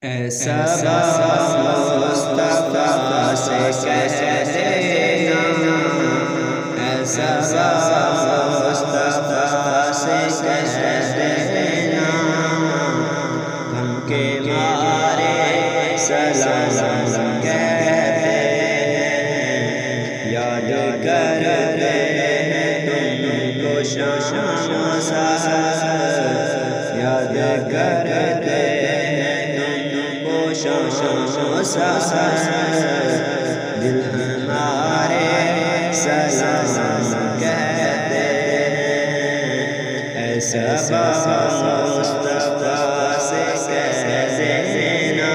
ایسا مصطفیٰ سے کہہ دینا، ایسا مصطفیٰ سے کہہ دینا، ہم کے مارے سلام کہتے ہیں، یاد کرتے ہیں تم کو شام سحر، یاد کرتے شام سحر، دل ہمارے سلام کہتے ہیں، ایسا مصطفیٰ سے کہہ دینا،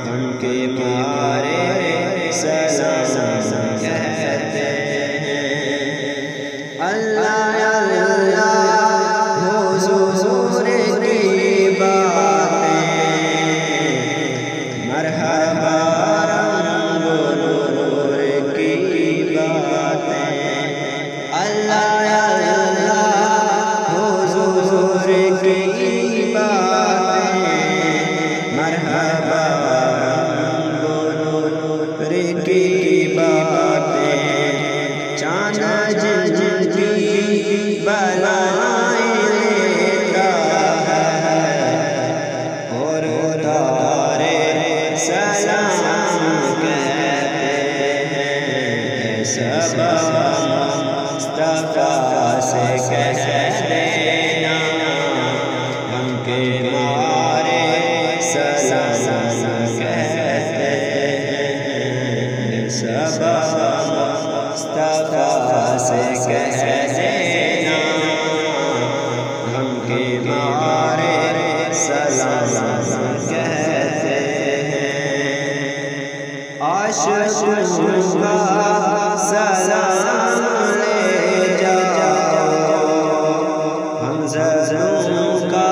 ہم کے مارے سلام کہتے ہیں، اللہ اللہ حضور کی باتیں، مرحبا نور کی باتیں، اللہ اللہ حضور کی باتیں، مرحبا نور کی باتیں، چاند جن کی بلائیں لیتا ہے اور تارے سلام کہتے ہیں، ایسا مصطفیٰ سے کہہ دینا، ہم کے مارے سلام کہتے ہیں، ایسا مصطفیٰ سے کہہ دینا، ہم کے مارے سلام کہتے ہیں، عاشقوں کا سلام لے جاؤ، ہمزدوں کا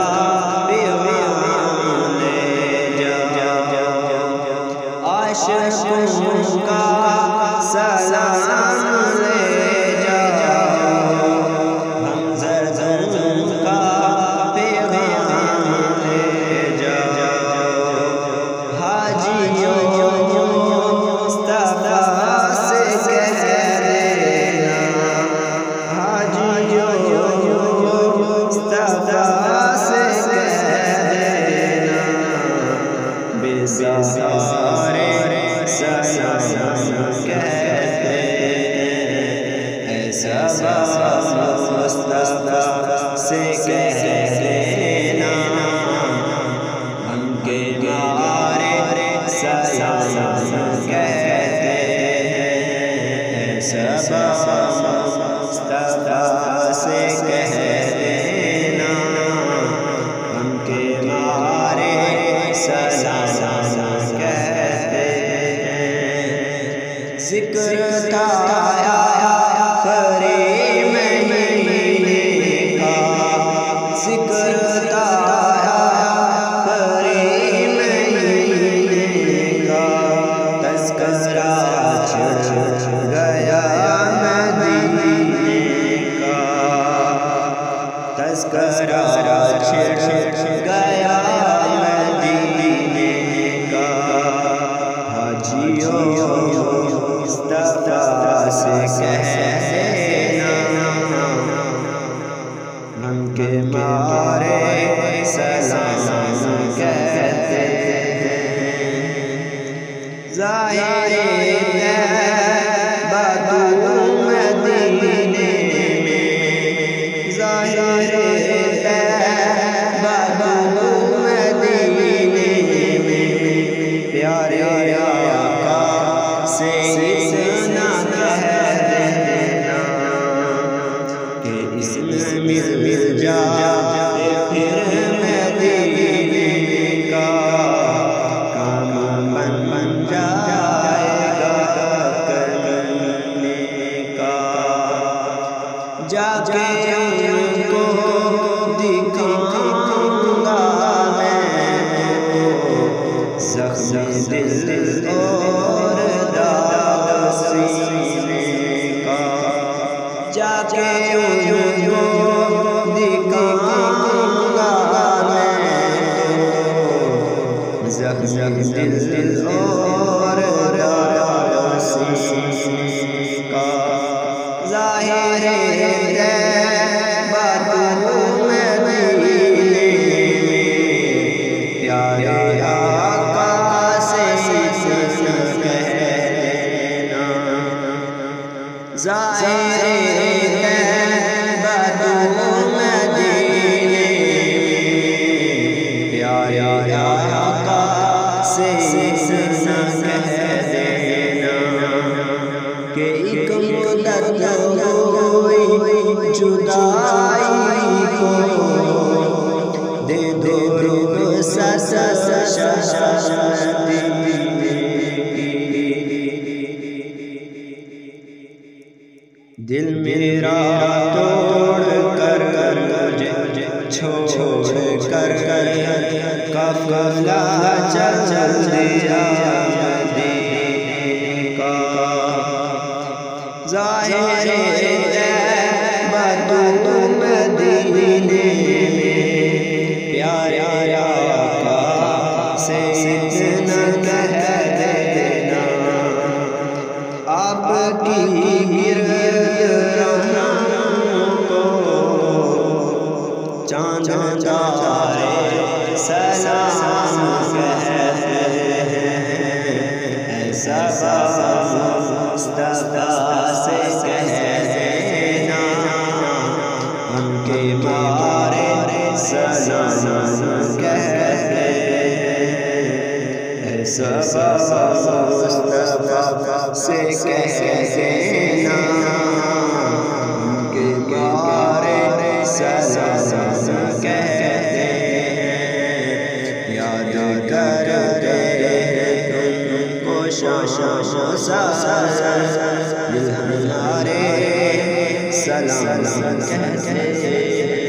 پیغام لے جاؤ، عاشقوں کا سلام لے جاؤ، ہمزدوں کا پیغام لے جاؤ، حاجیوں سارے سلام کہتے ہیں، ایسا مصطفیٰ سے کہہ دینا، ہم کے مارے سلام کہتے ہیں، ایسا مصطفیٰ سے کہہ دینا، ہم کے مارے سلام کہتے ہیں، ذکر کا آیا کریم مہینے کا، ذکر کا آیا کریم مہینے کا، تذکرہ چھڑ گیا مدینے کا، تذکرہ چھڑ گیا مدینے کا، حاجیوں مصطفیٰ سے کہہ دینا، ہم کے مارے سلام کہتے ہیں، ظاہر طیبہ مدینے میں، ظاہر طیبہ مدینے میں، پیارے آقا سے اتنا کہہ دینا کہ اس میں مل جائے پھر مدینے کا کام بن جائے۔ دل اور داسی کا ظاہر ہے باتوں میں پیارے آقا سے کہہ دینا ظاہر ہے باتوں میں پیارے آقا سے کہہ دینا کہ ایک مدت ہوئی جدائی کو دے دو دل میرا توڑ کر مجھے چھوڑ کر قافلہ چل دیا دین کا ظاہر ہے باتوں مدینے پیارے آقا سے اتنا کہہ دینا آپ کی گردنوں کو چاند تارے سلام کہتے ہیں ایسا مصطفیٰ سے کہہ دینا ان کے بارے سلام کہتے ہیں ایسا مصطفیٰ سے کہہ دینا ان کے بارے سلام کہتے ہیں یاد کرتے ان کو دل ہمارے سلام کہتے ہیں